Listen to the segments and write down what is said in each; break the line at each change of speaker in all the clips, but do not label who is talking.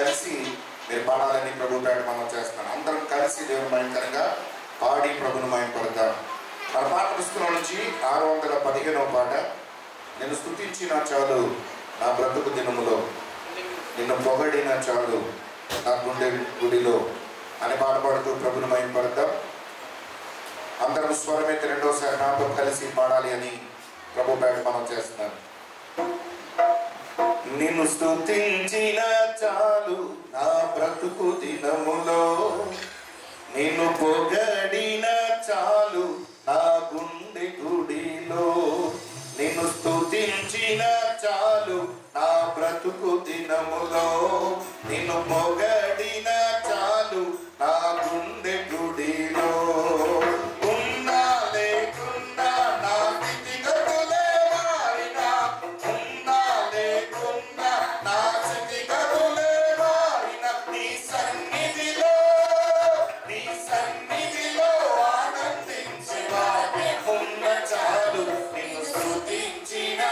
కలిసి మీరు పాడాలని ప్రభు పేట మనం చేస్తున్నాం. అందరం కలిసి దేవుని మయంకరంగా పాడి ప్రభుని మయంపడతాం. మన పాట పుస్తకం నుంచి 615వ పాట, నేను స్తుతించిన చాలు నా బ్రతుకు దినములో, నిన్ను పొగడిన చాలు నా గుండె గుడిలో అని పాట పాడుతూ ప్రభుని మయంపడతాం. అందరం స్వరమైతే రెండోసారి నాతో కలిసి పాడాలి అని ప్రభు పేట మనం చేస్తున్నాం. నిన్ను స్తుతించిన చాలు నా బ్రతుకు దినములో, నిన్ను పొగడిన చాలు నా గుండె గుడిలో. నిన్ను స్తుతించిన చాలు నా బ్రతుకు దినములో, నిన్ను పొగడిన చాలు నా గుండె గుడిలో. ఉన్నా లేకున్నా నా స్థితిగతులే మారినా, ఉన్నా లేకున్నా నా స్థితిగతులే మారినా, నీ సన్నిధిలో ఆనందించే వాడే ఉన్న చాలు. నిన్ను స్తుతించిన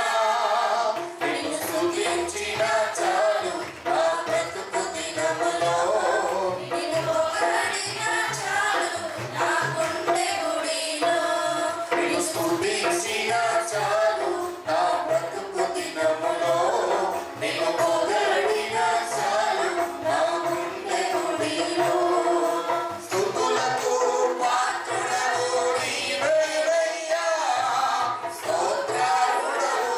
చాలు నా బ్రతుకు దినములో, నిన్ను పొగడిన చాలు నా గుండె గుడిలో. నిన్ను స్తుతించిన చాలు నా బ్రతుకు దినములో, నిన్ను పొగడిన చాలు నా గుండె గుడిలో. స్తుతులకు పాత్రుడవు నీవేనయ్యా, స్తోత్రార్హుడవు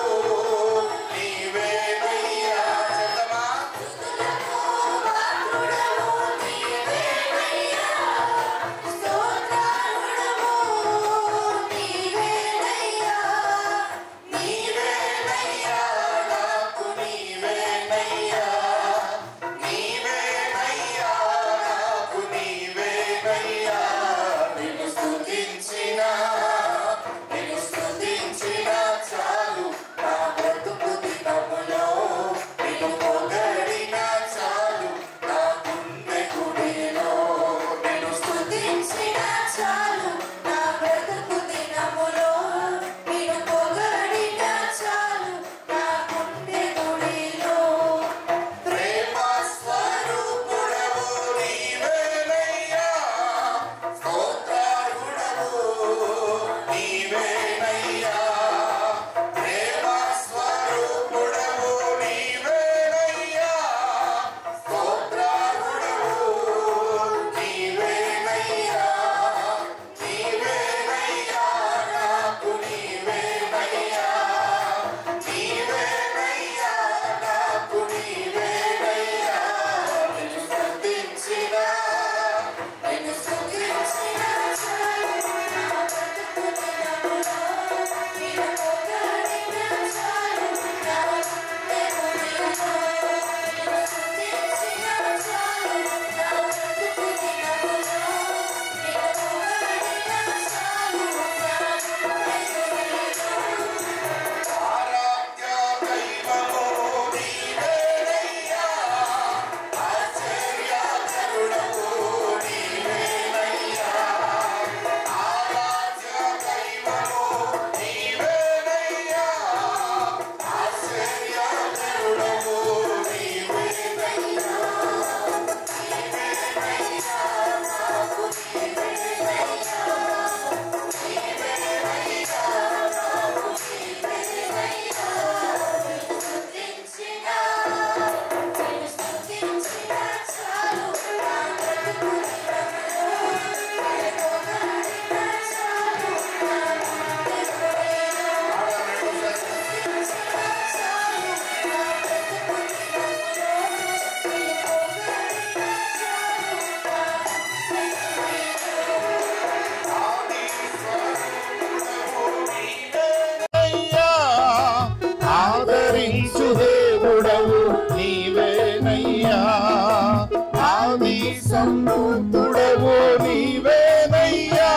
నీవేనయ్యా. చెప్తామా? స్తుతులకు పాత్రుడవు నీవేనయ్యా, స్తోత్రార్హుడవు నీవేనయ్యా. నీవేనయ్యా నాకు నీవేనయ్యా, నీవేనయ్యా నాకు నీవేనయ్యా. నిన్ను స్తుతించిన చాలు నా బ్రతుకు దినములో, నిన్ను పొగడిన చాలు నా గుండె గుడిలో. నిన్ను స్తుతించిన చాలు నా బ్రతుకు దినములో, నిన్ను పొగడిన చాలు నా గుండె గుడిలో. ప్రేమ స్వరూపుడవు నీవేనయ్యా, స్తోత్రార్హుడవు నీవేనయ్యా. ప్రేమ స్వరూపుడవు నీవేనయ్యా, స్తోత్రార్హుడవు నీవేనయ్యా. నీవేనయ్యా నాకు నీవేనయ్యా, నీవేనయ్యా నాకు నీవేనయ్యా. నిన్ను స్తుతించిన చాలు నా బ్రతుకు దినములో, నిన్ను పొగడిన చాలు నా గుండె గుడిలో. నిన్ను స్తుతించిన చాలు నా బ్రతుకు దినములో, నిన్ను పొగడిన చాలు నా గుండె గుడిలో. ఆరాధ్య దైవము నీవేనయ్యా, ఆశ్చర్యకరుడవు నీవేనయ్యా. ఆరాధ్య దైవము నీవేనయ్యా, ఆశ్చర్యకరుడవు నీవేనయ్యా. నీవేనయ్యా నాకు నీవేనయ్యా, నీవేనయ్యా నాకు నీవేనయ్యా. నిన్ను స్తుతించిన చాలు నా బ్రతుకు దినములో, నిన్ను పొగడిన చాలు నా గుండె గుడిలో. స్తుతించిన చాలు నా బ్రతుకు దినములో, నిన్ను పొగడిన చాలు నా గుండె గుడిలో. ఆది స్వరూపుడవు నీవేనయ్యా,
ఆదరించు దేవుడవు నీవేనయ్యా, ఆది సంపూర్ణుడవు నీవేనయ్యా.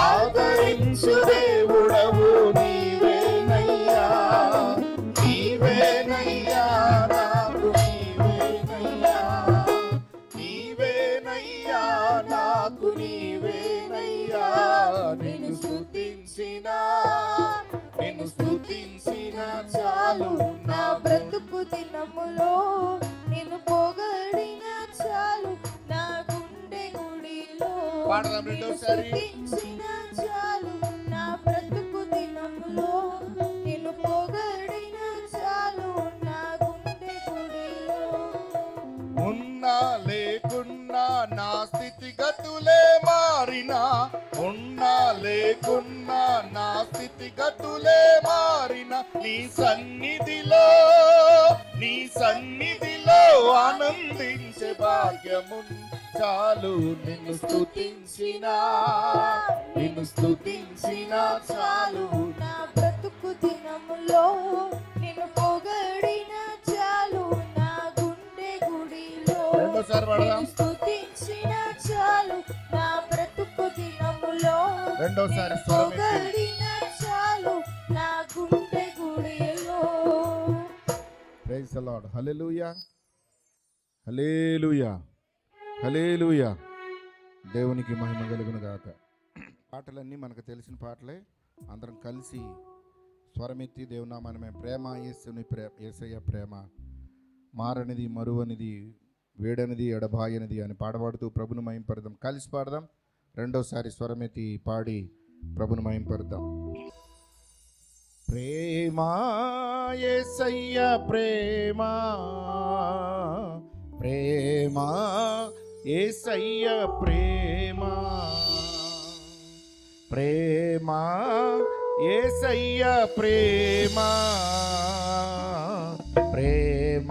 ఆదరించు దేవుడవు నీవేనయ్యా, నీవేనయ్యా నాకు నీవేనయ్యా, నీవేనయ్యా నాకు నీవేనయ్యా. నిన్ను స్తుతించిన చాలు నా బ్రతుకు దినములో నిన్ను పొగడిన చాలు నా గుండె గుడిలో స్తుతించిన చాలు నా బ్రతుకు దినములో నిన్ను పొగడిన చాలు నా గుండె గుడిలో.
ఉన్నా లేకున్నా నా స్థితిగతులే మారినా, ఉన్నా లేకున్నా నా స్థితిగతులే మారిన నీ సన్నిధిలో ఆనందించే భాగ్యము చాలు. నిన్ను స్తుతించినా చాలు
నా బ్రతుకు దినములో నిన్ను పొగడిన చాలు నా గుండె గుడిలో
రెండోసారి పాడదాం.
స్తుతించిన చాలు నా బ్రతుకు దినములో
రెండోసారి
నిన్ను పొగడిన చాలు నా గుండె గుడిలో.
Praise the Lord. Hallelujah, hallelujah, hallelujah. దేవునికి మహిమ కలుగును గాక. పాటలన్నీ మనకు తెలిసిన పాటలే. అందరం కలిసి స్వరమెత్తి దేవునామాన్ని మేము ప్రేమ యేసయ్య ప్రేమ మారనిది, మరువనిది, వేడనిది, ఎడబాయనిది అని పాడబడుతూ ప్రభుని మహింపడదాం. కలిసి పాడదాం. రెండోసారి స్వరమెత్తి పాడి ప్రభుని మహింపడదాం. ప్రేమ యేసయ్య ప్రేమ, ప్రేమ యేసయ్య ప్రేమ, ప్రేమ యేసయ్య ప్రేమ, ప్రేమ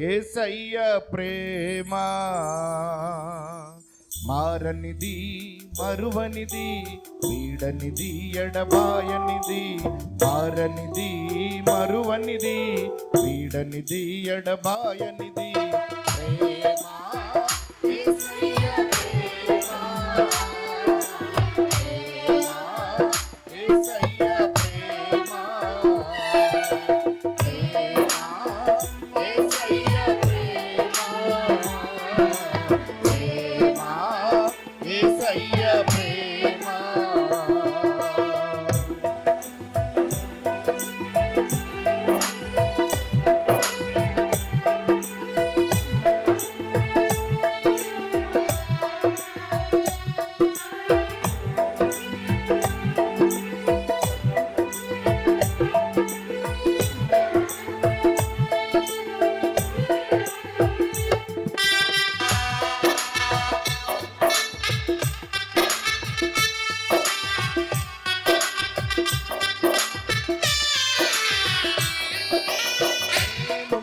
యేసయ్య ప్రేమ మారనిది, మరువనిది, వీడనిది, ఎడబాయనిది, మారనిది, మరువనిది, వీడనిది, ఎడబాయనిది ప్రేమ యేసయ్య ప్రేమ, ప్రేమ యేసయ్య ప్రేమ, ప్రేమ యేసయ్య ప్రేమ, ప్రేమ యేసయ్య ప్రేమ.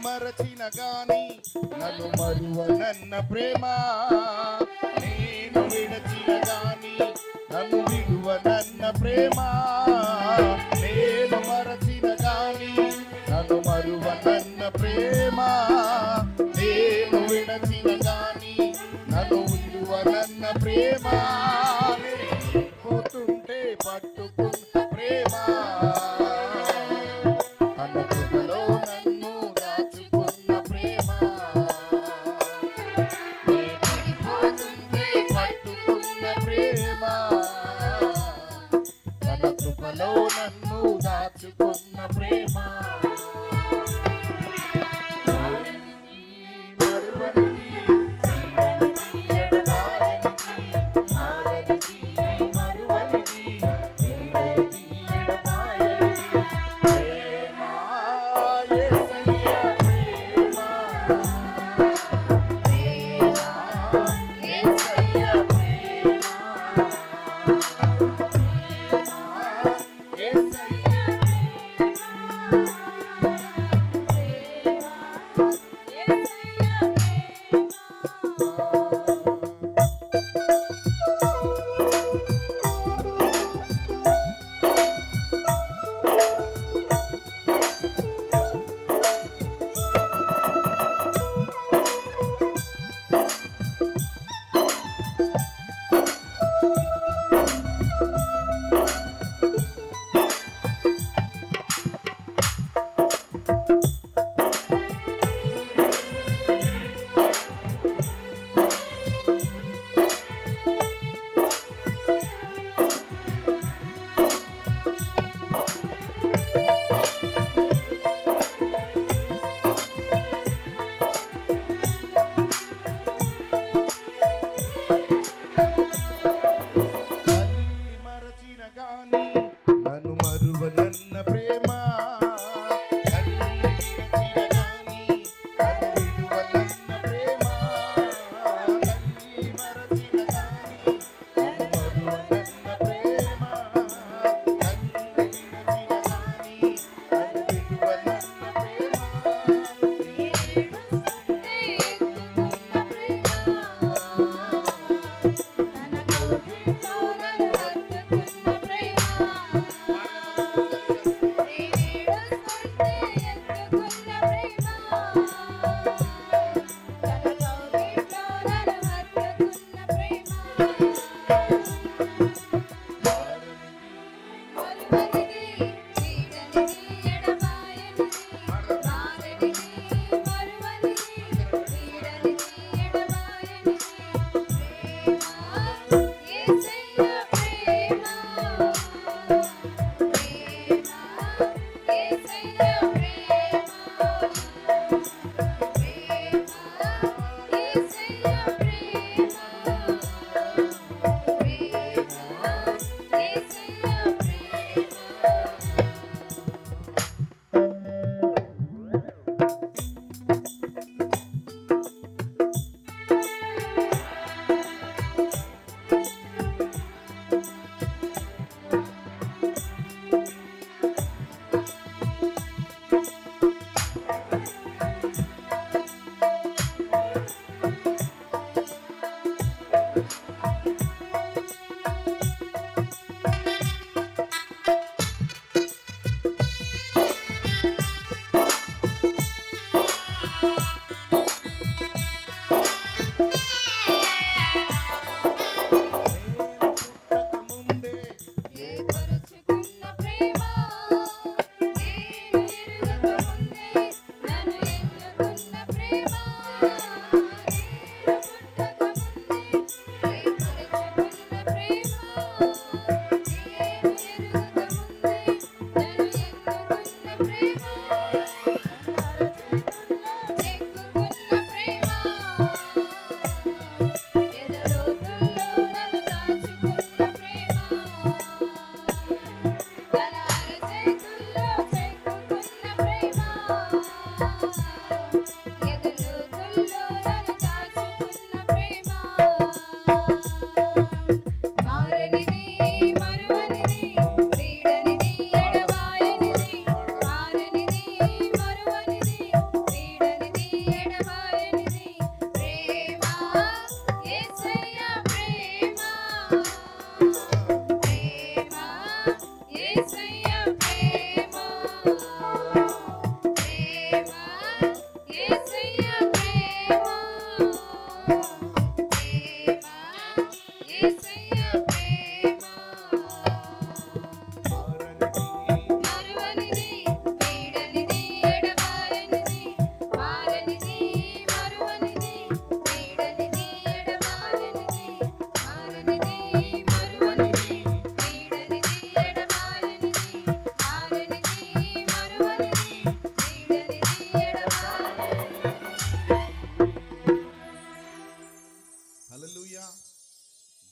మరచిన గాని నన్ను మరువనన్న ప్రేమ, నేను విడచిన గాని నన్ను విడువనన్న ప్రేమ, నేను మరచిన గాని నన్ను మరువనన్న ప్రేమ, నేను విడచిన గాని నన్ను విడువనన్న ప్రేమ, పోతుంటే పట్టుకున్న ప్రేమ, అనుకులో నన్ను దాచుకున్న ప్రేమ, పడిపోతుంటే పట్టుకున్న ప్రేమ, తన కృపలో నన్ను దాచుకున్న ప్రేమ. మరువనిది, ఎడబాయనిది,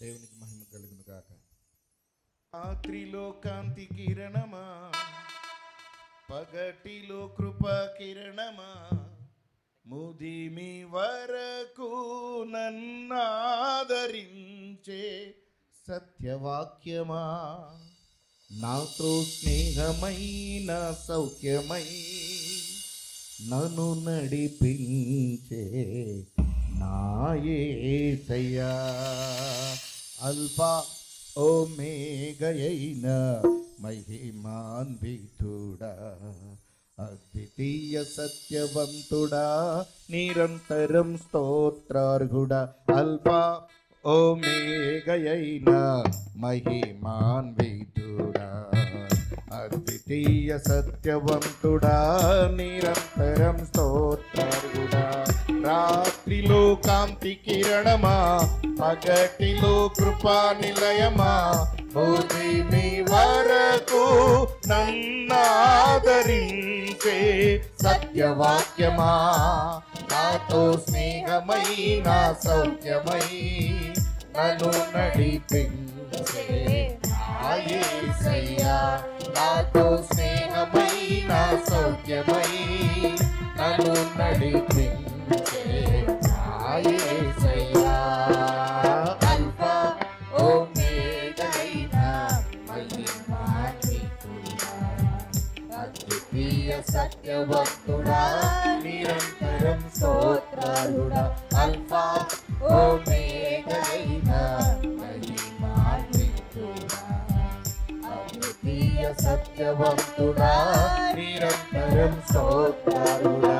దేవునికి మహిమ కలుగును గాక. రాత్రిలో కాంతి కిరణమా, పగటిలో కృప కిరణమా, ముదిమి వరకు నన్నాదరించే సత్యవాక్యమా, నాతో స్నేహమైన సౌఖ్యమై నన్ను నడిపించే నా యేసయ్యా. అల్ఫా ఓమేగయైన మహిమాన్వితుడా, అద్వితీయ సత్యవంతుడా, నిరంతరం స్తోత్రార్హుడా. అల్ఫా ఓమేగయైన మహిమాన్వితుడా, అద్వితీయ సత్యవంతుడా, నిరంతరం స్తోత్రార్హుడా. రాత్రిలో కాంతి కిరణమా, పగటిలో కృపా నిలయమా, భూమి వరకు నన్నాదరించే సత్యవాక్యమా, నాతో స్నేహమై నా సౌఖ్యమై నన్ను నడిపించే నా యేసయ్యా. నాతో స్నేహమై నా సౌఖ్యమై నన్ను నడిపించే నా యేసయ్యా. అల్ఫా ఓమేగైన మహిమాన్వితుడా, అద్వితీయ సత్యవంతుడా, నిరంతరం స్తోత్రార్హుడా. అల్ఫా ఓమేగైన మహిమాన్వితుడా, అద్వితీయ సత్యవంతుడా, నిరంతరం స్తోత్రార్హుడా.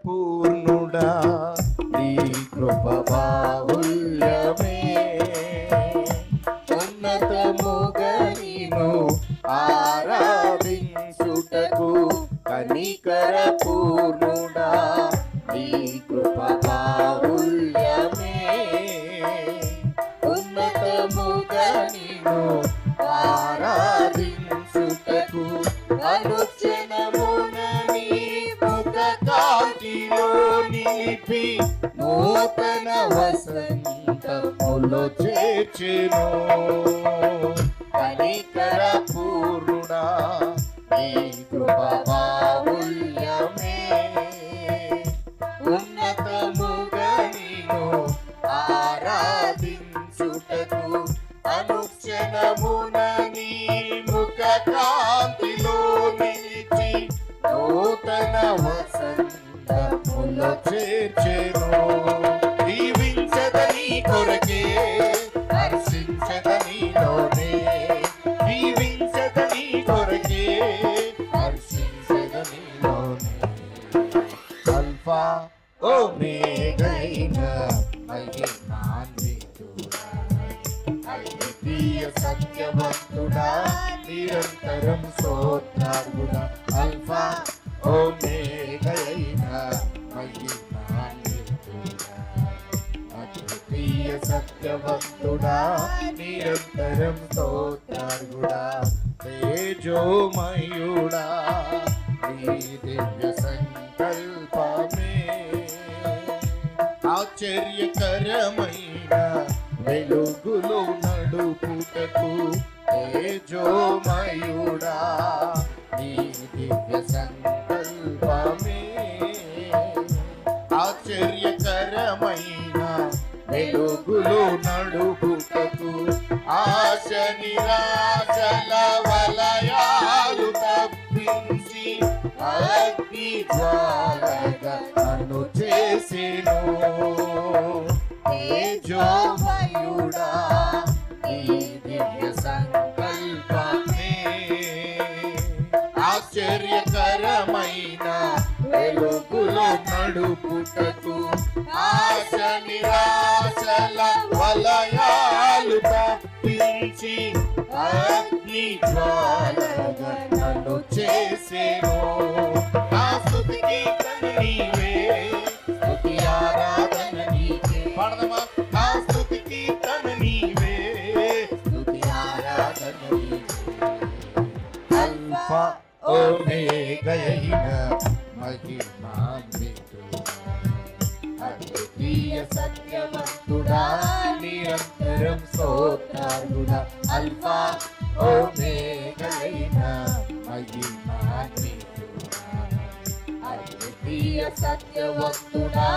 పూర్ణుడా, నీ కృప బాహుల్యమే, ఉన్నతముగా నిన్ను ఆరాధించుటకు. కనికర పూర్ణుడా, నీ కృప బాహుల్యమే, ఉన్నతముగా నిన్ను నిన్ను ఆరాధించుటకు అనుక్షణమున నీ ముఖ కాంతిలో నిలిపి నూతన వసంతములో చేర్చెను. కనికర పూర్ణుడా నీ కృపా బాహుళ్యమే ఉన్నతముగా నిన్ను ఆరాధించుటకు అనుక్షణమున నీ ముఖ కాంతిలో నిలిచి నూతన వసంతములో చేర్చెను. దీవించదని కొరకే హర్షించదనిలోనే దీవించదని కొరకే హర్షించదనిలోనే అల్ఫా ఓమేగైన మహిమాన్వితుడా అద్వితీయ సత్యవంతుడా నిరంతరం స్తోత్రార్హుడా అల్ఫా ఓమేగైన మహిమాన్వితుడా అద్వితీయ సత్యవంతుడా నిరంతరం స్తోత్రార్హుడా తేజోమయుడా నీ దివ్య సంకల్పమే ఆశ్చర్యకరమైన వెలుగులో నడుపుటకు తేజోమయుడా నీ దివ్య సంకల్పమే ఆశ్చర్యకరమైన వెలుగులో నడుపుటకు ఆశ నిరాశల వలయాలు తప్పించి అగ్ని జ్వాలగా నన్ను చేసెను. తేజోమయుడా నీ దివ్య సంకల్పమే ఆశ్చర్యకరమైన వెలుగులో నడుపుటకు ఆశ నిరాశల వలయాలు తప్పించి అగ్ని జ్వాలగా నన్ను చేసెను. నా స్తుతి కీర్తన నీవే స్తుతి ఆరాధన నీకే పాడదమా నా స్తుతి కీర్తన నీవే స్తుతి ఆరాధన నీకే అల్ఫా ఓమేగైన మహిమాన్వితుడా అద్వితీయ సత్యవంతుడా నిరంతరం స్తోత్రార్హుడా అల్ఫా ఓమేగైన మహిమాన్వితుడా అద్వితీయ సత్యవంతుడా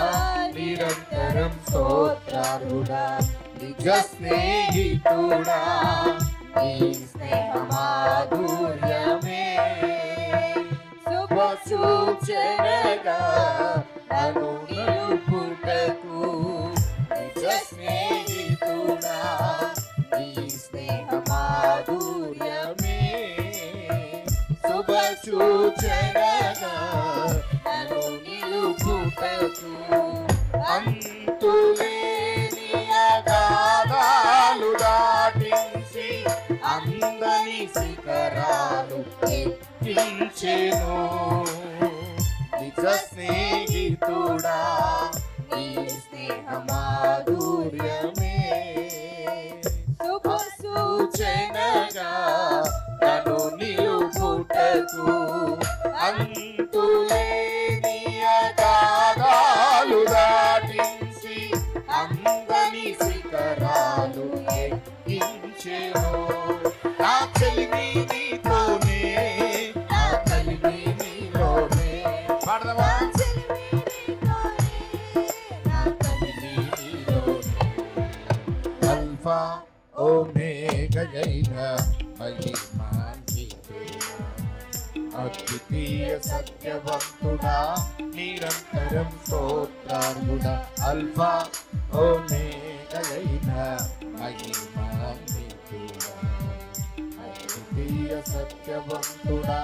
నిరంతరం స్తోత్రార్హుడా నిజ స్నేహితుడా నీ స్నేహ మాధుర్యమే శుభ సూచనగా నన్ను నిలుపుటకు నిజ స్నేహితుడా నీ స్నేహ మాధుర్యమే శుభ సూచనగా నన్ను నిలుపుటకు అంతులేని అగాధాలు దాటించి అందని శిఖరాలు ఎక్కించెను. నిజ స్నేహితుడా నీ స్నేహ మాధుర్యమే శుభ సూచనగా నన్ను నిలుపుటకు అంతులేని అగాధాలు దాటించి అందని శిఖరాలు ఎక్కించెను. నా చెలిమి నీతోనే నా కలిమి నీలోనే పాడదమా అల్ఫా ఓమేగైన మహిమాన్వితుడా అద్వితీయ సత్యవంతుడా నిరంతరం స్తోత్రార్హుడా అల్ఫా ఓమేగైన మహిమాన్వితుడా అద్వితీయ సత్యవంతుడా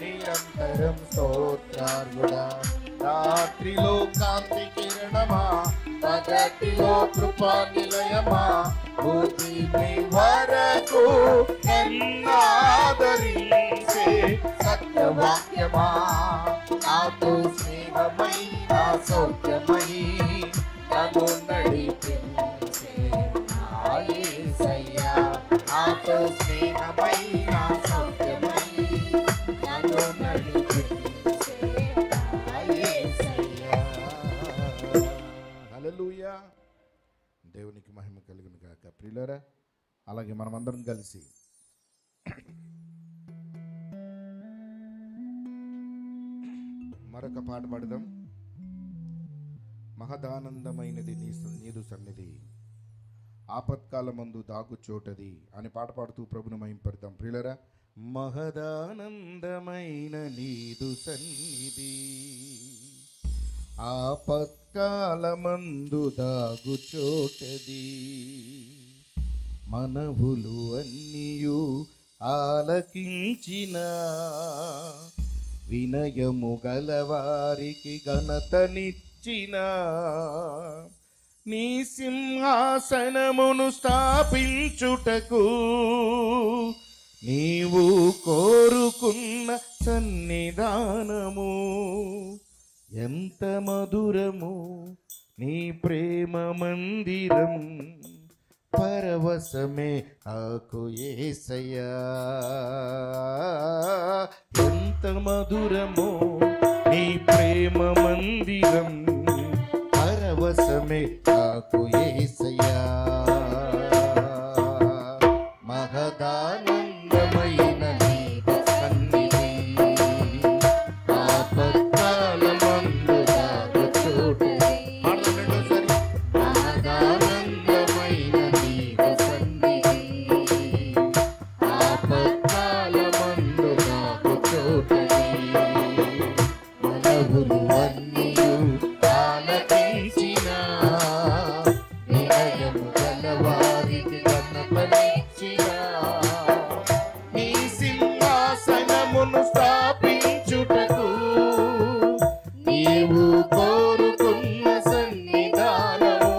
నిరంతరం స్తోత్రార్హుడా రాత్రిలో కాంతి కిరణమా పగటిలో కృపా నిలయమా భూమి వరకు నన్నాదరించే సత్యవాక్యమా నాతో స్నేహమై నా సౌఖ్యమై నన్ను నడిపించే నా యేసయ్యా నాతో స్నేహమైన సౌఖ్యమై నన్ను నడిపించే నా యేసయ్యా. హల్లెలూయా. దేవునికి మహిమ కలుగును గాక. ప్రియులారా, అలాగే మనమందరం కలిసి మరొక పాట పాడదాం. మహదానందమైనది నీదు సన్నిధి, ఆపత్కాలమందు దాగు చోటది అని పాట పాడుతూ ప్రభుని మహింపడతాం. ప్రియులరా, మహదానందమైన నీదు సన్నిధి, ఆపత్కాలమందు దాగు చోటది, మనవులు అన్నియు ఆలకించిన వినయము గలవారికి ఘనతనిచ్చిన నీ సింహాసనమును స్థాపించుటకు నీవు కోరుకున్న సన్నిధానము ఎంత మధురము, నీ ప్రేమ మందిరం పరవశమే నాకు యేసయ్యా. ఎంత మధురమో నీ ప్రేమ మందిరం పరవశమే నాకు యేసయ్యా. మహదానందమైన నీ సన్నిధి, ఆపత్కాలమందు దాగు చోటది. మహదానందమైన నీ సన్నిధి, ఆపత్కాలమందు దాగు చోటది, మనవులు అన్నియు ఆలకించిన వినయము గలవారికి ఘనతనిచ్చిన నీ సింహాసనమును స్థాపించుటకు నీవు కోరుకున్న సన్నిధానము,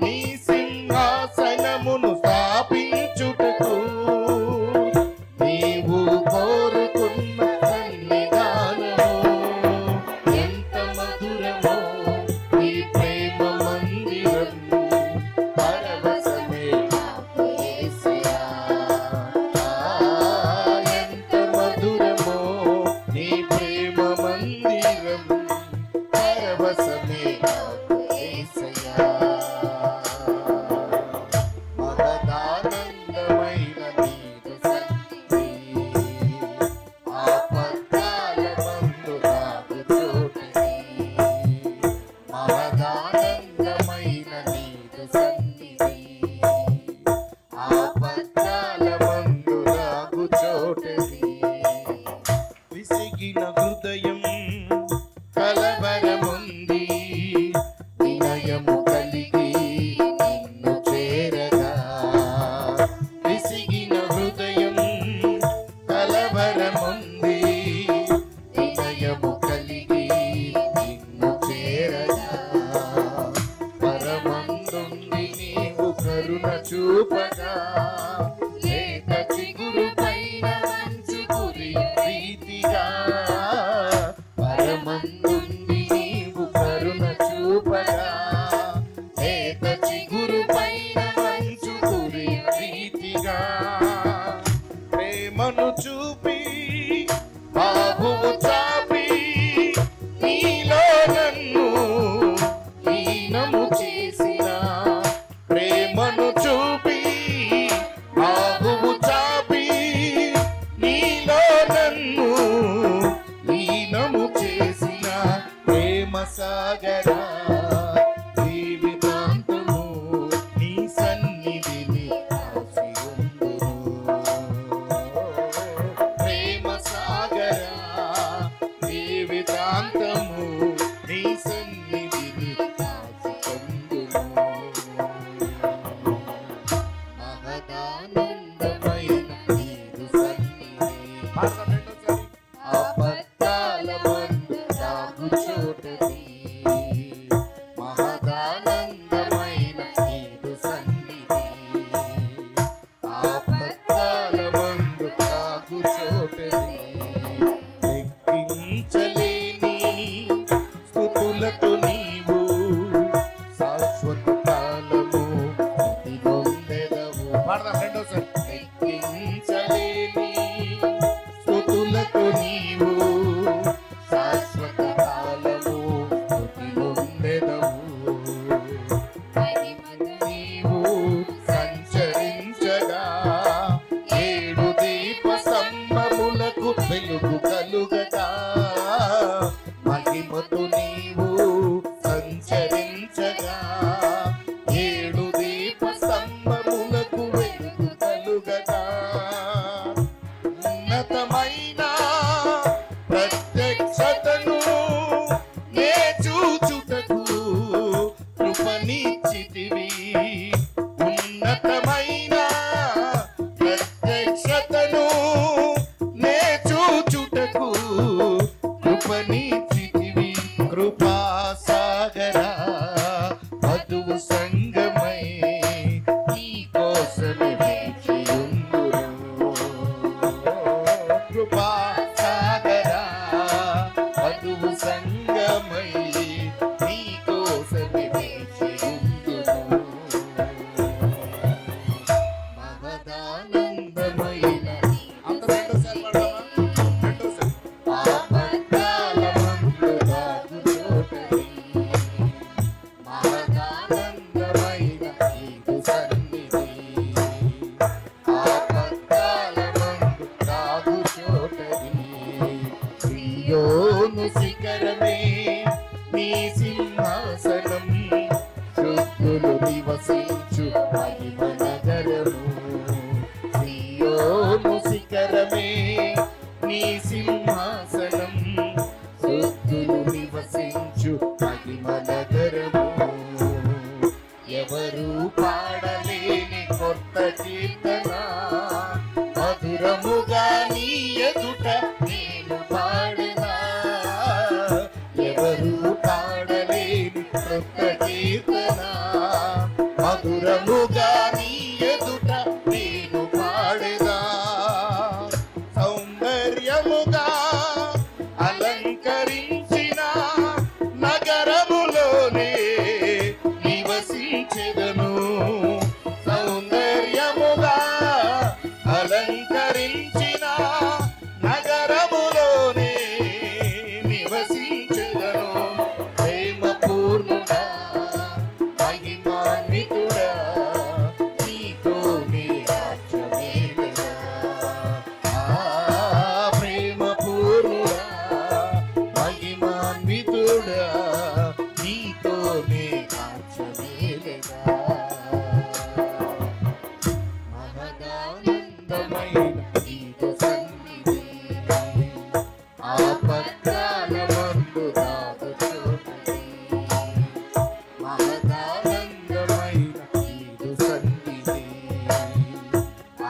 నీ సింహాసనమును స్థాపించుటకు నీవు కోరుకున్న సన్నిధానము ఎంత మధురమో, నీ ప్రేమ మందిరం పరవశమే నాకు యేసయ్యా. ఎంత మధురమో నీ ప్రేమ మందిరం పరవశమే నాకు యేసయ్యా. మహదానందమైన నీదు సన్నిధి, ఆపత్కాలమందు దాగు చోటది, మహదానందమైన నీదు సన్నిధి, ఆపత్కాలమందు దాగు చోటది. విసిగిన హృదయం కలవరముంది, వినయము కలిగి నిన్ను చేరగా. విసిగిన హృదయం కలవరముంది, వినయము కలిగి నిన్ను చేరగా. పరమందుండి నీవు కరుణ చూపగా, లేత చిగురు పైన మంచు కురియు రీతిగా. పరమందుండి నీవు కరుణ చూపగా, లేత చిగురు పైన మంచు కురియు రీతిగా. ప్రేమను చూపి బాహువు చాపి నీలో నన్ను లీనము చేసిన, ప్రేమను చూపి బాహువు చాపి నీలో నన్ను లీనము చేసిన ప్రేమ సాగరా, జీవితాంతము నీ సన్నిధిని కాచి ఉందును. లెక్కించలేని స్తుతులతో నీవు శాశ్వత కాలము స్తుతి ఉండెదవు. నీవు సంచరించగా ఏడు దీప స్తంభములకు వెలుగు కలుగగా మహిమతో నీవు సంచరించగా ఏడు దీప స్తంభములకు వెలుగు కలుగగా ఉన్నతమైన ప్రత్యక్షతను నే చూచుటకు కృపనిచ్చితివి. ఉన్నతమైన ప్రత్యక్షతను నే చూచుటకు కృపనిచ్చితివి. కృపా సాగరా మధువు సంగమై నీ కోసమే వేచియుందురు. కృపా సాగరా మధువు సంగమై నీ కోసమే వేచియుందురు. మహదానందమైన అంత రెండోసారి పాడదామా? రెండోసారి. ఆపత్కాలమందు దాగు చోటని మహదానందమైన నీదు సన్నిధి. ఆపత్కాలమందు దాగు చోటని సియోను శిఖరమే నీ సింహాసనం శుద్ధులు నివసించు మహిమ నగరము. సియోను శిఖరమే నీ సింహాసనం శుద్ధులు నివసించు మహిమ నగరము. ఎవరు పాడలేని కొత్త కీర్తన మధురముగా నీ ఎదుట నేను పాడినా. ఎవరు పాడలేని కొత్త కీర్తన మధురముగా నీ ఎదుట నేను పాడినా. సౌందర్యముగా అలంకరించిన నగరములోనే నివసించెదను. సౌందర్యముగా అలంకరించిన నగరములోనే నివసించెదను. ప్రేమ పూర్ణుడా మహిమాన్వితుడా నీతోనే రాజ్యమేలెదా. ప్రేమ పూర్ణుడా మహిమాన్వితుడా నీతోనే రాజ్యమేలెదా. మహదానందమైన నీదు సన్నిధి ఆపత్కాలమందు దాగు చోటని మహదానందమైన నీదు సన్నిధి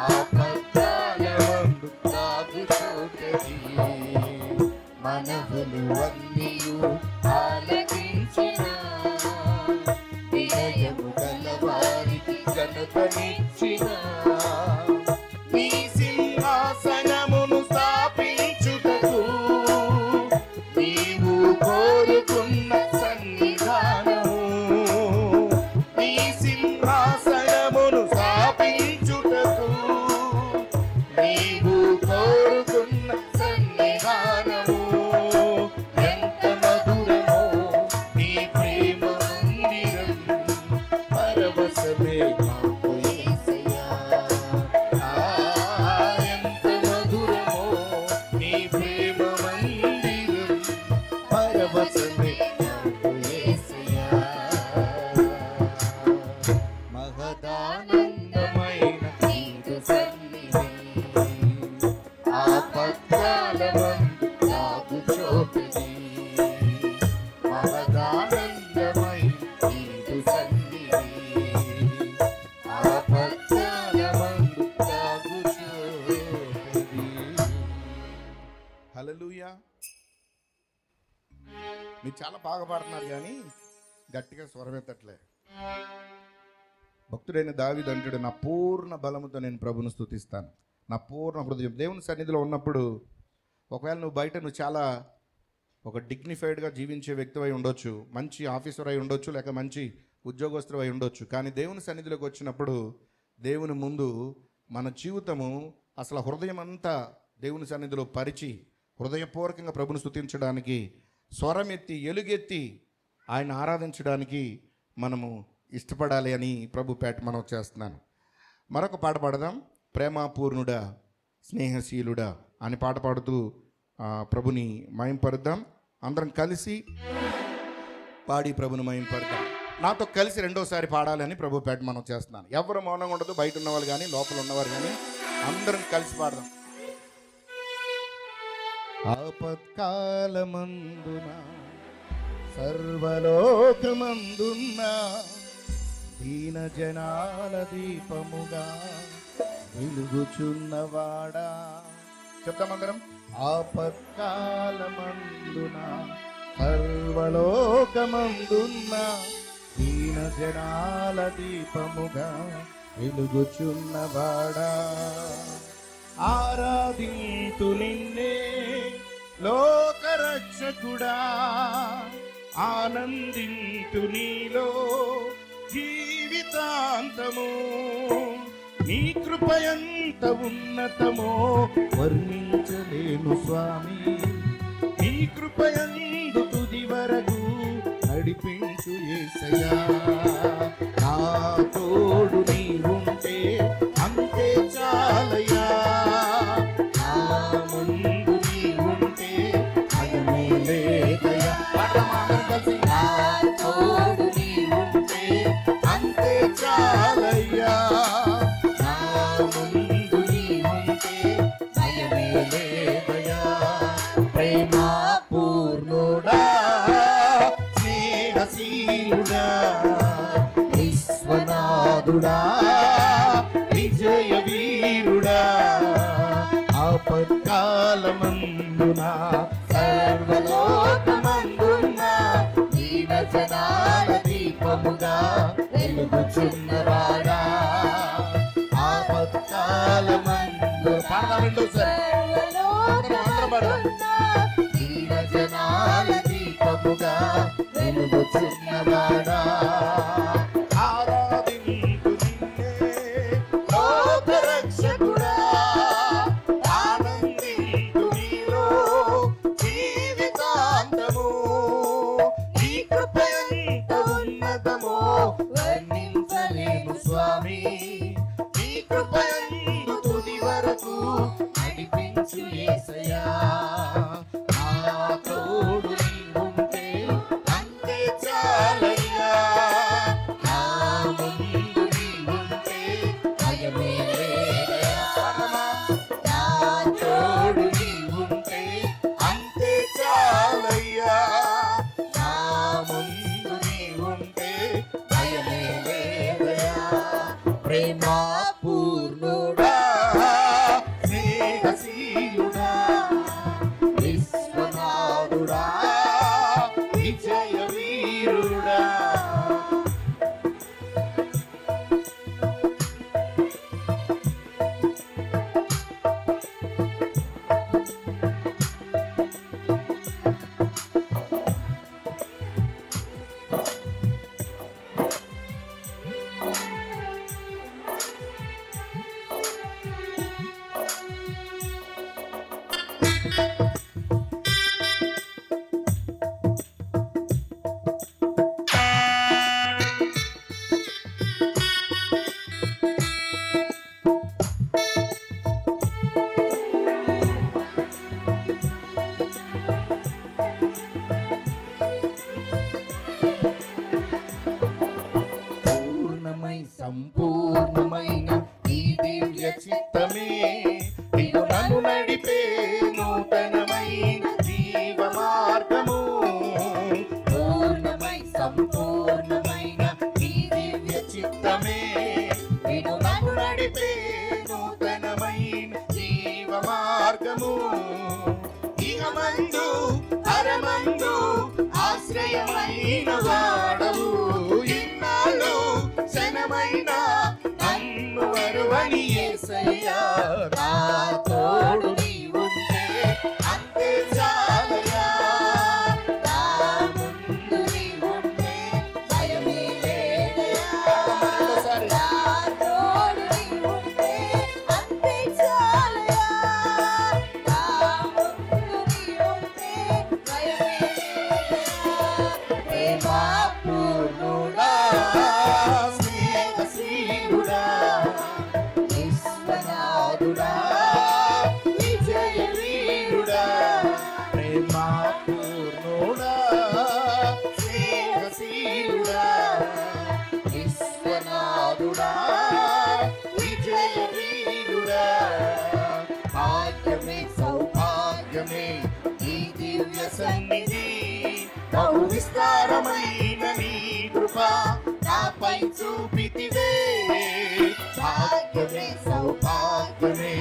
ఆపత్కాలమందు దాగు చోటని. మనవులు అన్నియు ఆలకించిన వినయము గలవారికి ఘనతనిచ్చిన నీ సింహాసనమును స్థాపించుటకు నీవు కోరుకున్న సన్నిధానము. నీ సింహాసనమును స్థాపించుటకు నీవు కోరుకున్న సన్నిధానము. ఎంత మధురమో నీ ప్రేమ మందిరం పరవశమే మాకు యేసయ్యా. ఎంత మధురమో నీ ప్రేమ మందిరం పరవశమే మాకు యేసయ్యా. మహదానందమైన నీదు సన్నిధి ఆపత్కాలమందు దాగు చోటని మహదానందమైన నీదు సన్నిధి ఆపత్కాలమందు దాగు చోటని. హల్లెలూయా. మీరు చాలా బాగా పాడుతున్నారు కానీ గట్టిగా స్వరమెత్తట్లే. భక్తుడైన దావీదు అంటాడు, నా పూర్ణ బలముతో నేను ప్రభును స్తుతిస్తాను, నా పూర్ణ హృదయం. దేవుని సన్నిధిలో ఉన్నప్పుడు ఒకవేళ నువ్వు చాలా ఒక డిగ్నిఫైడ్గా జీవించే వ్యక్తివై ఉండొచ్చు, మంచి ఆఫీసర్ అయి ఉండొచ్చు, లేక మంచి ఉద్యోగస్తులు అయి ఉండొచ్చు. కానీ దేవుని సన్నిధిలోకి వచ్చినప్పుడు దేవుని ముందు మన జీవితము అసలు హృదయం అంతా దేవుని సన్నిధిలో పరిచి హృదయపూర్వకంగా ప్రభుని స్తుతించడానికి, స్వరమెత్తి ఎలుగెత్తి ఆయన ఆరాధించడానికి మనము ఇష్టపడాలి అని ప్రభు పేట మనం చేస్తున్నాను. మరొక పాట పాడదాం. ప్రేమాపూర్ణుడా స్నేహశీలుడా అని పాట పాడుతూ ప్రభుని మహింపరుద్దాం. అందరం కలిసి పాడి ప్రభుని మహింపరుద్దాం. నాతో కలిసి రెండోసారి పాడాలని ప్రభు పేట మనం చేస్తున్నాను. ఎవరు మౌనంగా ఉండదు, బయట ఉన్నవాళ్ళు కానీ లోపల ఉన్నవారు కానీ అందరం కలిసి పాడదాం. ఆపత్కాలమందున సర్వలోకమందున్న దీన జనాల దీపముగా వెలుగుచున్నవాడా. చెప్తామందరం. ఆపత్కాలమందున సర్వలోకమందున్న దీన జనాల దీపముగా వెలుగుచున్నవాడా. ఆరాధింతు నిన్నే లోకరక్షకుడా, ఆనందింతు నీలో జీవితాంతము. నీ కృపయంత ఉన్నతమో వర్ణించలేను స్వామి, నీ కృపయందు తుది వరకు నడిపించు యేసయ్యా. నా తోడు నీవుంటే అంతే చాలయ్యా, నా ముందు నీవుంటే భయమే లేదయ్యా. నా తోడు నీవుంటే అంతే చాలయ్యా, నా ముందు నీవుంటే భయమే లేదయ్యా. ప్రేమాపూర్ణుడా స్నేహశీలుడా విశ్వనాథుడా విజయ వీరుడా. ఆపత్కాలమందున సర్వలోకమందున దీన జనాల దీపముగా వెలుగుచున్నవాడా. ఆపత్కాలమందు దీన జనాల దీపముగా వెలుగుచున్నవాడా. ఆరాధింతు నిన్నే లోకరక్షకుడా, ఆనందింతు నీలో జీవితాంతము. నీ కృపయంత ఉన్నతమో వర్ణించలేను స్వామి, నీ కృపయందు తుది వరకు నడిపించు యేసయ్యా. నా తోడు నీవుంటే అంతే చాలయ్యా, నా ముందు నీవుంటే భయమే లేదయ్యా. నా తోడు నీవుంటే అంతే చాలయ్యా, నా ముందు నీవుంటే భయమే లేదయ్యా. ప్రేమాపూర్ణుడా స్నేహశీలుడా విశ్వనాథుడా విజయ వీరుడా. సంపూర్ణమైన ఈ దివ్య చిత్తమే నిన్ను నన్ను నడిపే నూతనమైన జీవ మార్గము. పూర్ణమై సంపూర్ణమైన ఈ దివ్య చిత్తమే నిన్ను నన్ను నడిపే నూతనమైన జీవ మార్గము. ఇహమందు పరమందు ఆశ్రయమైన వాడవు, ఇన్నాళ్ళు క్షణమైన నన్ను వరువని యేసయ్యా. నా తోడు నీవుంటే అంతే చాలయ్యా, నా ముందు నీవుంటే భయమే లేదయ్యా. నా తోడు నీవుంటే విశ్వనాథుడా విజయ వీరుడా ప్రేమ పూర్ణుడా స్నేహశీలుడా విశ్వనాథుడా విజయ వీరుడా భాగ్యమే సౌభాగ్యమే ఈ దివ్య సన్నిధి బహు విస్తారమైన నీ కృప నాపై చూపితివే భాగ్యమే సౌభాగ్యమే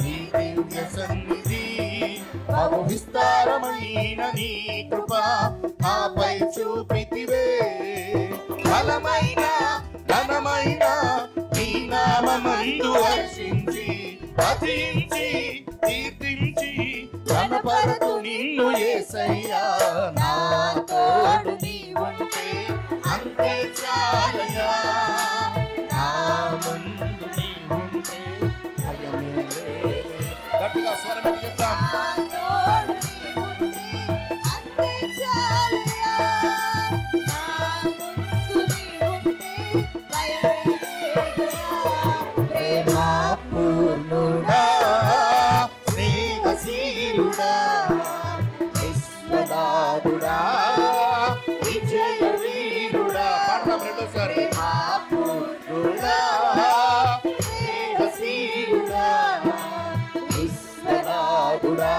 ఈ దివ్య సన్నిధి బహు విస్తారమైన నీ కృప నాపై చూపితివే బలమైన ఘనమైన నీ నామమందు హర్షించి భజించి కీర్తించి కనపరతు నిన్ను యేసయ్యా నా తోడు నీవుంటే అంతే చాలయ్యా నా ముందు నీవుంటే భయమే లేదు. గట్టిగా స్వరం చెప్తాం. ప్రేమ పూర్ణుడా స్నేహశీలుడా విశ్వనాథుడా విజయ వీరుడా పాడతాం రెండోసారి పూర్ణుడా స్నేహశీలుడా విశ్వనాథుడా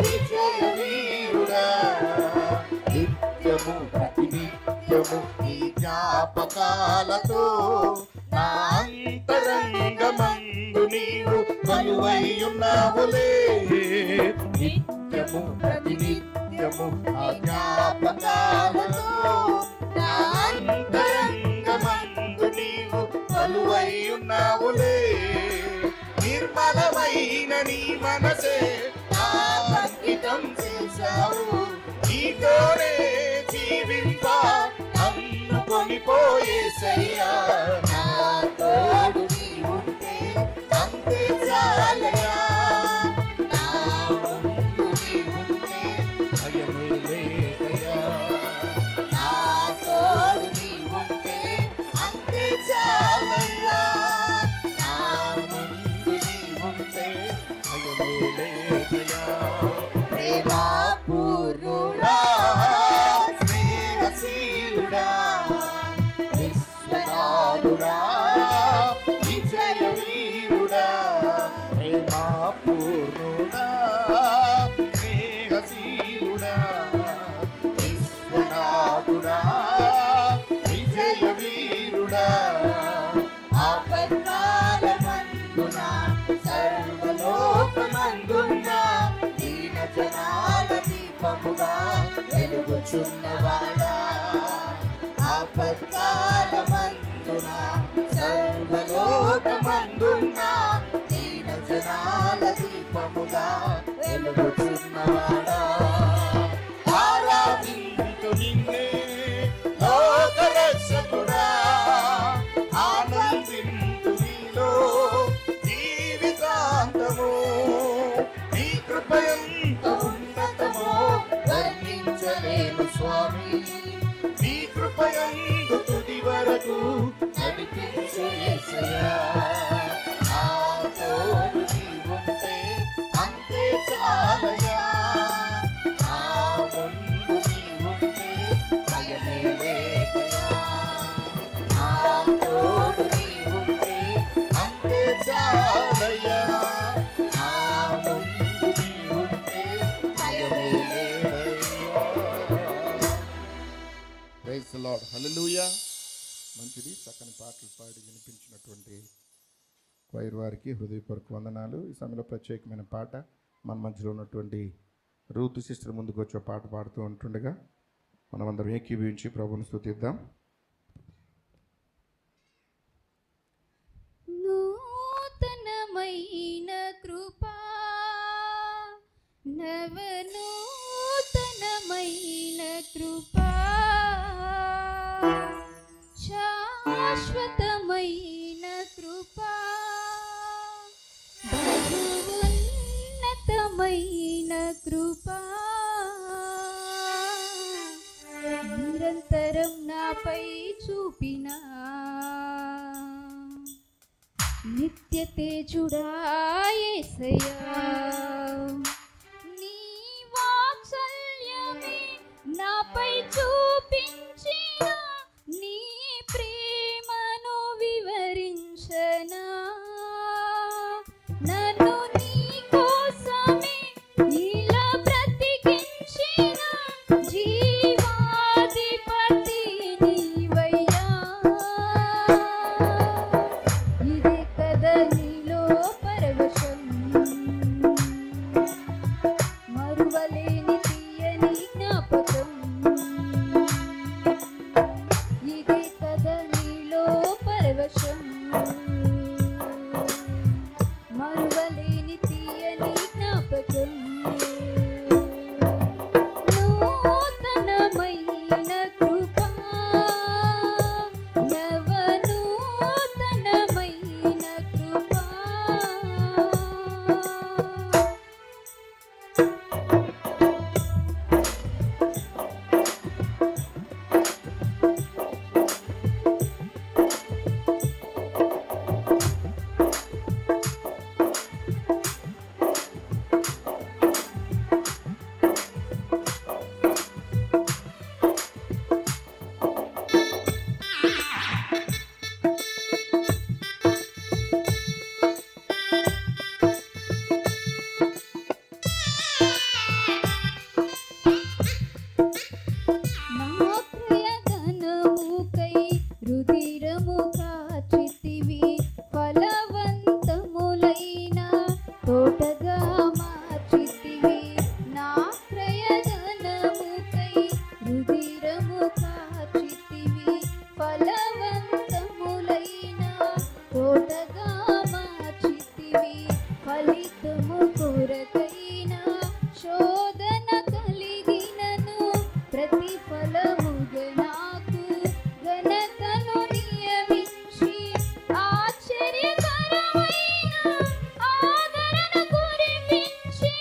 విజయ వీరుడా నిత్యము ప్రతినిత్యము ఈ జ్ఞాపకాలతో నా అంతరంగమందు నీవు కొలువైయున్నావులే నిత్యము ప్రతినిత్యము ఆ జ్ఞాపకాలతో నా అంతరంగమందు నీవు కొలువైయున్నావులే నిర్మలమైన నీ మనసే అంకితం చేశావు నీతోనే జీవింప నన్ను కొనిపోయేసయ్యా నా తోడు నీవుంటే అంతే చాలయ్యా నా ముందు నీవుంటే భయమే లేదయ్యా నా తోడు నీవుంటే అంతే చాలయ్యా నా ముందు నీవుంటే భయమే లేదయ్యా ప్రేమ పూర్ణుడా స్నేహశీలుడా విశ్వనాథుడా విజయ వీరుడా ప్రేమ పూర్ణుడా స్నేహశీలుడా విశ్వనాథుడా విజయ వీరుడా ఆపత్కాలమందున సర్వలోకమందున దీన జనాల దీపముగా వెలుగుచున్నవాడా ఆపత్కాలమందున సర్వలోకమందున దీన జనాల దీపముగా వెలుగుచున్నవాడా ఆరాధించు నిన్నే లోకరక్షకుడా ఆనందించు నీలో జీవితాంతము నీ కృపయంత ఉన్నతమో వర్ణించలేను స్వామి నీ కృపయందు తుది వరకు నడిపించు యేసయ్యా నా తోడు నీవుంటే అంతే చాలయ్యా నా ముందు నీవుంటే భయమే లేదయ్యా నా తోడు నీవుంటే అంతే చాలయ్యా నా ముందు నీవుంటే భయమే లేదయ్యా. Praise the Lord. హల్లెలూయా. మంచిది, చక్కని పాటలు పాడి వినిపించినటువంటి క్వైర్ వారికి హృదయపూర్వక వందనాలు. ఈ సమయంలో ప్రత్యేకమైన పాట మన మధ్యలో ఉన్నటువంటి రూతు సిస్టర్ ముందుకు వచ్చే పాట పాడుతూ ఉంటుండగా మనమందరం ఏకీభవించి ప్రభువుని స్తుతిద్దాం.
నూతనమైన కృపా నవనూతనమైన కృపా శాశ్వతమైన కృపా బహున్నతమైన కృపా నిరంతరం నాపై చూపిన నిత్య తేజుడా యేసయ్యా నీ వాత్సల్యమే నాపై చూపించిన నీ ప్రేమను వివరించనా నన్ను నీ కోసమే ఇలా బ్రతికించిన జీవాధిపతి నీవయ్యా ఇదే కదా నీలో పరవశం మరువలేని తీయని జ్ఞాపకం ఇదే కదా నీలో పరవశం మరువలేని తీయని జ్ఞాపకం నూతనమైన కృపా నవనూతనమైన కృపా నా ప్రియధనముకై రుధిరము కాచితివి ఫలవంతములైన తోటగా మార్చితివి నా ప్రియధనముకై రుధిరము కాచితివి ఫలవంతములైన తోటగా మార్చితివి ఫలితము కొరకైన శోధన కలిగినను ప్రతిఫలముగా నాకు ఘనతను నియమించి ఆశ్చర్యకరమైన ఆదరణ కురిపించి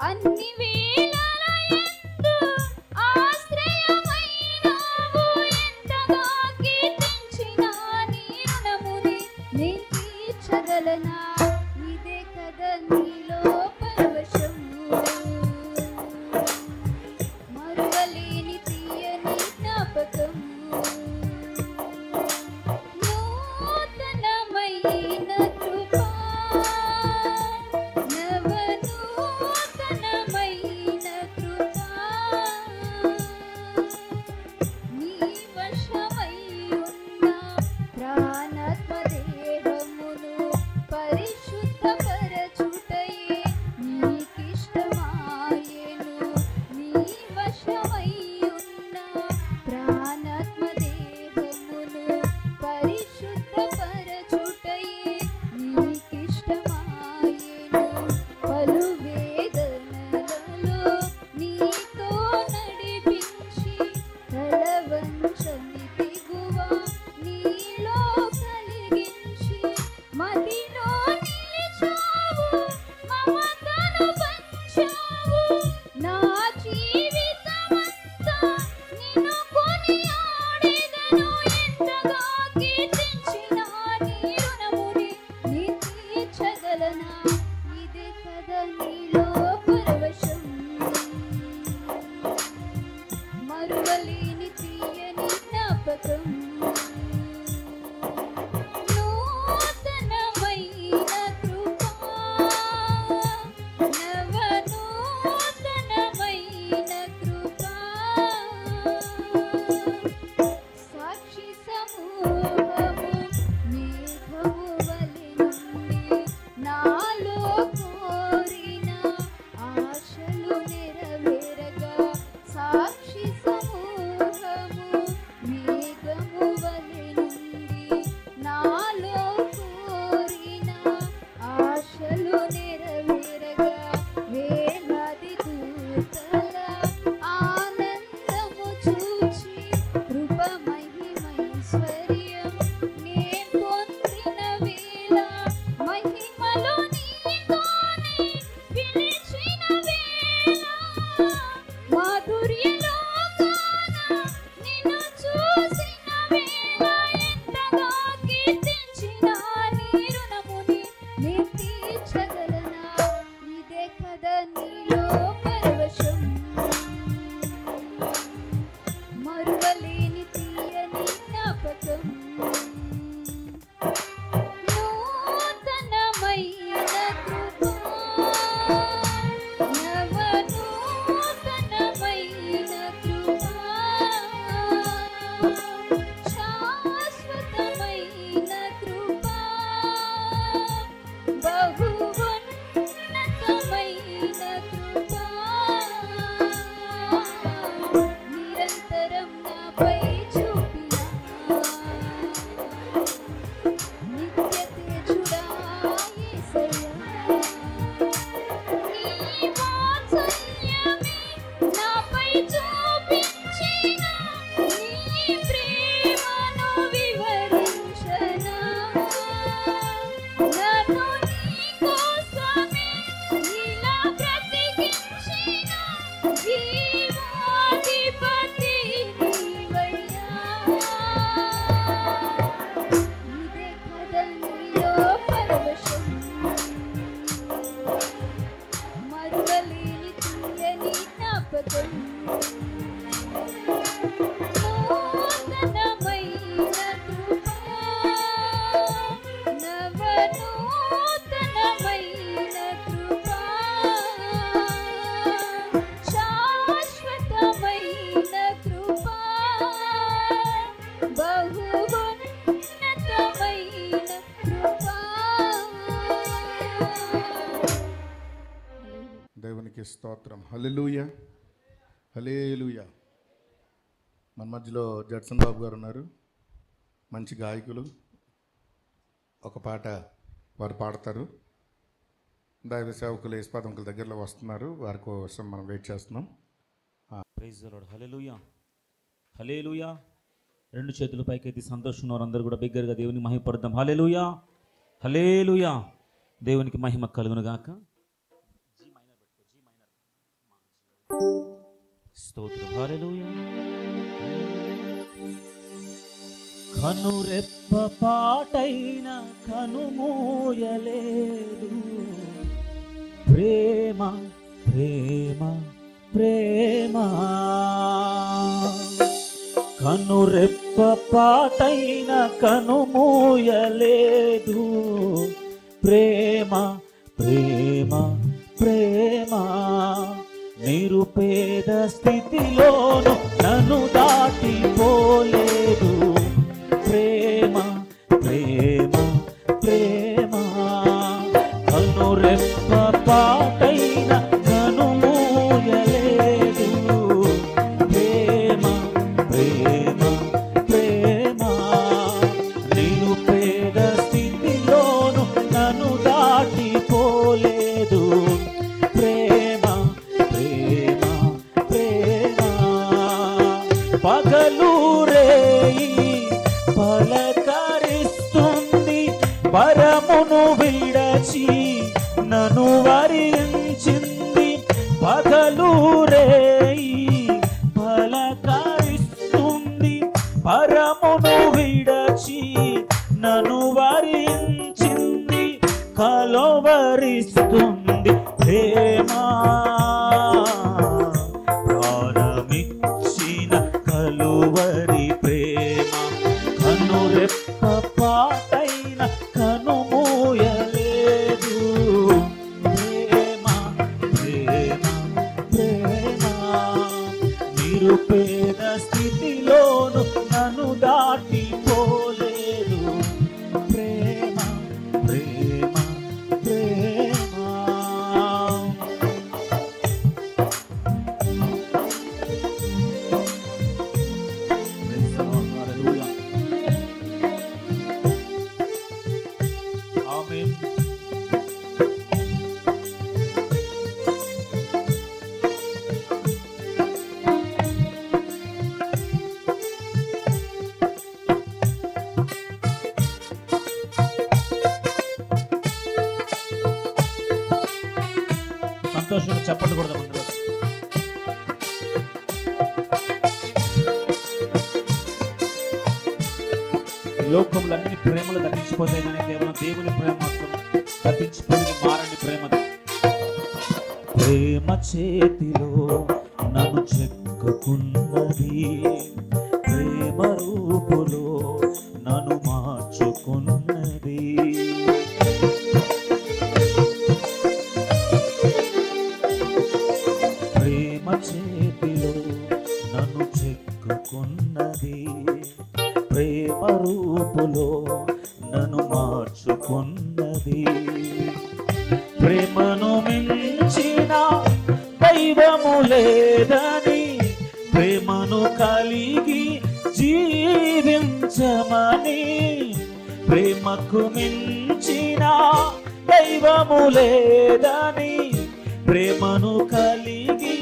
అన్ని వేళలయందు ఆశ్రయమైనావు ఎంతగా కీర్తించిన నీ రుణముని నేను తీర్చగలనా ఇదే కదా నీలో పరవశం మరువలేని తీయని జ్ఞాపకం నూతనమైన కృపా నవనూతనమైన కృపా నీ వశమై ఉన్న ప్రాణాత్మ దేహమును పరిశుద్ధపరచుటయే నీకిష్టమాయెను నీ వశమై ఉన్న ప్రాణాత్మ దేహమును పరిశుద్ధపరచుటయే నీకిష్టమాయెను పలు వేదనలలో నీతో నడిపించి తలవంచని తెగువ నీలో కలిగించి మదిలో నిలిచావు మమతను పంచావు నా జీవితమంతా నిన్ను కొనియాడెదను ఎంతగా కీర్తించిన నీ రుణముని నీ తీర్చగలనా ఇదే కదా నీలో పరవశం మరువలేని తీయని జ్ఞాపకం నూతనమైన కృపా నవనూతనమైన కృపా సాక్షి సమూహము మేఘము వలె నుండి నాలో కోరిన జ్ఞాపకం నూతనమైన కృపా నవనూతనమైన కృపా శాశ్వతమైన కృపా బహున్నతమైన కృపా.
దేవునికి స్తోత్రం. హల్లెలూయా, హల్లెలూయా. మన మధ్యలో జడ్సన్ బాబు గారు ఉన్నారు, మంచి గాయకులు. ఒక పాట వారు పాడతారు. దైవ సేవకులు యశ్పాదంకుల దగ్గరలో వస్తున్నారు, వారి కోసం మనం వెయిట్ చేస్తున్నాం.
Praise the Lord. Hallelujah, hallelujah. రెండు చేతుల పైకెత్తి సంతోషం అందరూ కూడా బిగ్గరగా దేవుని మహిమపడదాం. హల్లెలూయా, హల్లెలూయా. దేవునికి మహిమ కలుగును గాక. స్తోత్రం. హల్లెలూయా. కనురెప్ప పాటైన కనుమూయలేదు ప్రేమ ప్రేమ ప్రేమ. కనురెప్ప పాటైన కనుమూయలేదు ప్రేమ ప్రేమ ప్రేమ. నిరుపేద స్థితిలోను నన్ను దాటిపోలేదు ప్రేమ ప్రేమ ప్రేమ. కనురెప్ప పాటైన కనుమూయలేదు ప్రేమ ప్రేమ ప్రేమ. నిరుపేద స్థితిలోను నన్ను దాటిపోలేదు ప్రేమ ప్రేమ ప్రేమ. పగలు రేయి పలకరిస్తుంది, పరమును విడచి నన్ను వరించింది. పగలు రేయి పలకరిస్తుంది, పరమును విడచి నన్ను వరించింది. కలువరిస్తుంది ప్రేమ, ప్రాణమిచ్చిన కలువరి ప్రేమ. కనురెప్ప పాటైన కనుమూయలేదు ప్రేమ ప్రేమ ప్రేమ. నిరుపేద స్థితిలోను నన్ను దాటిపోలేదు ప్రేమ ప్రేమ ప్రేమ. ఆమేన్. సంతోషంగా చెప్పండి కూడా అందరూ. లోకంలో అన్ని ప్రేమలు గతించిపోతాయి, కానీ దేవుని ప్రేమ మాత్రం గతించిపోయి మారని ప్రేమ. ప్రేమ చేతిలో నన్ను చెక్కుకున్నది, ప్రేమ రూపులో నన్ను మార్చుకున్నది. ప్రేమ చేతిలో నన్ను చెక్కుకున్నది, ప్రేమ రూపులో నన్ను మార్చుకున్నది. ప్రేమను మించిన దైవము లేదని, ప్రేమను కలిగి జీవించమని. ప్రేమకు మించిన దైవము లేదని, ప్రేమను కలిగి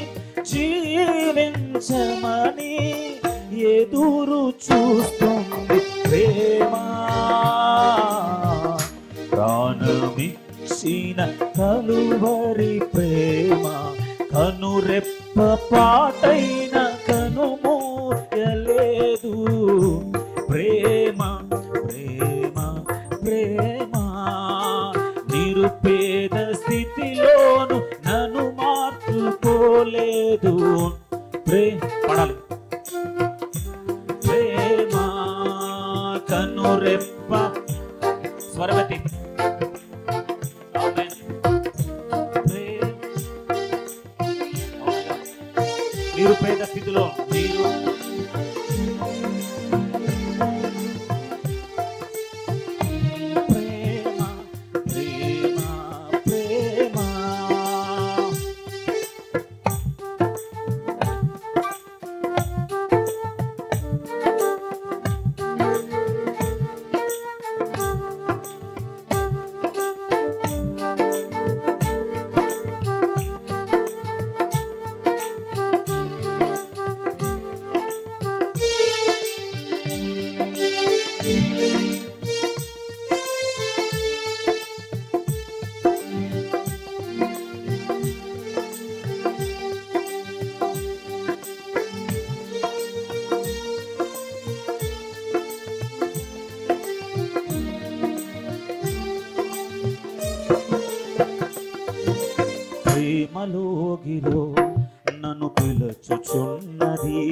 జీవించమని ఎదురు చూస్తుంది ప్రేమ. ప్రాణమిచ్చిన కలువరి ప్రేమ. కనురెప్ప పాటైన కనుమూయలేదు ప్రేమ ప్రేమ ప్రేమ. నిరుపేద స్థితిలోను నన్ను మార్చుకోలేదు నిరుపేద స్థితిలో మీరు ప్రేమ ప్రేమ ప్రేమ ప్రేమలోగిలో నన్ను పిలుచుచున్నది,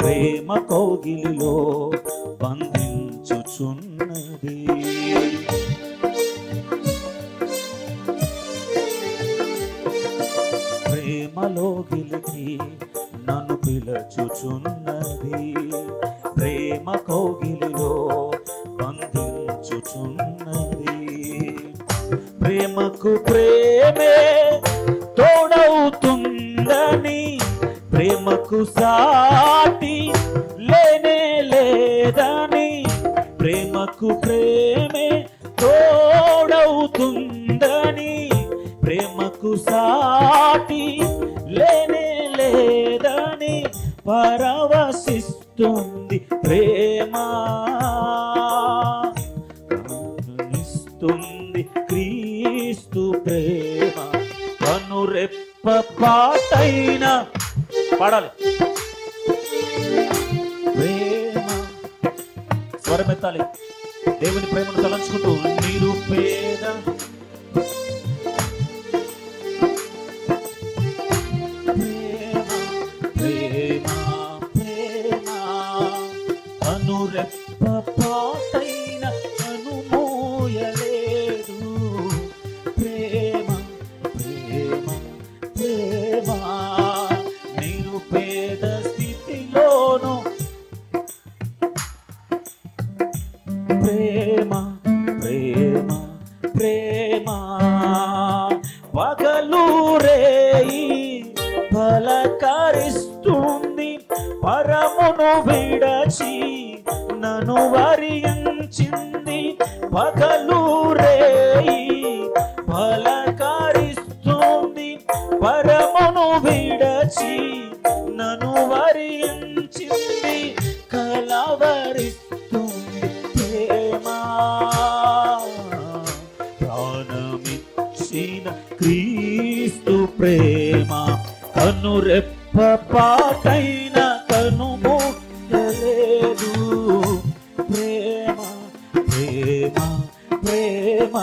ప్రేమ కౌగిలిలో బంధించుచున్నది. ప్రేమలోగిలికి నన్ను పిలుచుచున్నది, ప్రేమ కౌగిలిలో బంధించుచున్నది. ప్రేమకు ప్రేమే తోడవుతుందని, ప్రేమకు సాటి లేనే లేదని, ప్రేమకు ప్రేమే తోడవుతుందని, ప్రేమకు సాటి లేనే లేదని పరవశిస్తుంది ప్రేమ. క్రీస్తు ప్రేమ కనురెప్ప పాటైన పాడాలి. ప్రేమ స్వరమెత్తాలి, దేవుని ప్రేమను తలంచుకుంటూ. నిరుపేద ప్రేమ ప్రేమ ప్రేమ కనురెప్ప పాటైన అనుమోయలేదు. ప్రేమ ప్రేమ ప్రేమ నిరుపేద స్థితిలోను ప్రేమ ప్రేమ ప్రేమ పగలు రేయి పలకరిస్తుంది, పరమును విడచి నన్ను వరించింది. పగలు రేయి పలకరిస్తుంది, పరమును విడచి నన్ను వరించింది. కలవరిస్తుంది ప్రేమ, ప్రాణమిచ్చిన క్రీస్తు ప్రేమ కనురెప్ప పాటైన కనుమూయలేదు. ప్రేమ ప్రేమ ప్రేమ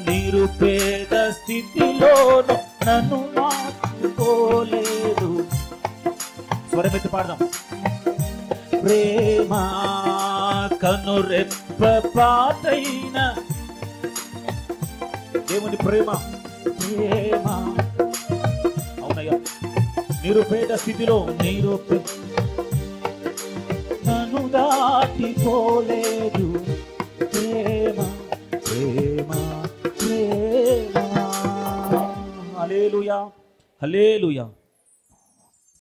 నిరుపేద స్థితిలోను నన్ను మార్చుకోలేదు. స్వరమెత్తి పాడదాం. ప్రేమ కనురెప్ప పాటైన దేవుని ప్రేమ ప్రేమ. అవునయ్యా, నిరుపేద స్థితిలో నన్ను దాటిపోలేదు. ప్రేమ ప్రేమ ప్రేమ. హల్లెలూయా హల్లెలూయా.